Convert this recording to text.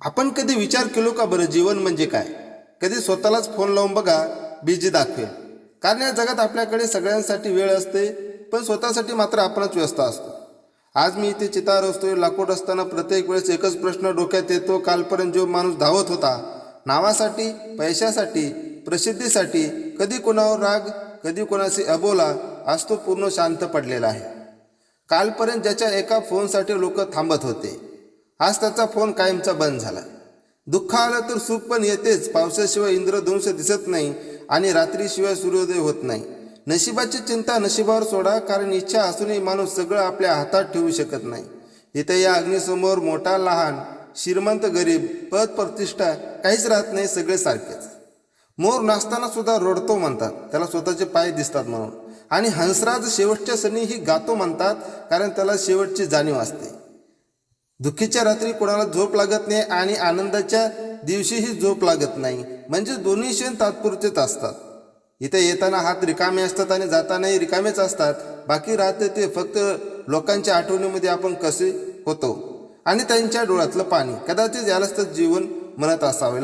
आपण कधी विचार केलो का बरं जीवन म्हणजे काय? कधी स्वतःलाच फोन लावून बघा, बिझी दाखवेल. कारण या जगात आपल्याकडे सगळ्यांसाठी वेळ असते, पण स्वतःसाठी मात्र आपणच व्यस्त असतो. आज मी इथे चितार असतोय, लाकूड असताना प्रत्येक वेळेस एकच प्रश्न डोक्यात येतो. कालपर्यंत जो माणूस धावत होता नावासाठी, पैशासाठी, प्रसिद्धीसाठी, कधी कोणावर राग, कधी कोणाशी अबोला, आज तो पूर्ण शांत पडलेला आहे. कालपर्यंत ज्याच्या एका फोनसाठी लोक थांबत होते, आज त्याचा फोन कायमचा बंद झाला. दुःख आलं तर सुख पण येतेच. पावसाशिवाय इंद्रधनुष्य दिसत नाही आणि रात्रीशिवाय सूर्योदय होत नाही. नशिबाची चिंता नशिबावर सोडा, कारण इच्छा असूनही माणूस सगळं आपल्या हातात ठेवू शकत नाही. इथे या अग्नीसमोर मोठा लहान, श्रीमंत गरीब, पद प्रतिष्ठा काहीच राहत नाही, सगळे सारखेच. मोर नाचताना सुद्धा रडतो म्हणतात, त्याला स्वतःचे पाय दिसतात म्हणून. आणि हंसराज शेवटच्या सणी ही गातो म्हणतात, कारण त्याला शेवटची जाणीव असते. दुःखीच्या रात्री कोणाला झोप लागत नाही आणि आनंदाच्या दिवशीही झोप लागत नाही. म्हणजे दोन्ही क्षण तात्पुरतेच असतात. इथे येताना हात रिकामे असतात आणि जातानाही रिकामेच असतात. बाकी राहते ते फक्त लोकांच्या आठवणीमध्ये आपण कसे होतो आणि त्यांच्या डोळ्यातलं पाणी. कदाचित यालाच तर जीवन म्हणत असावे.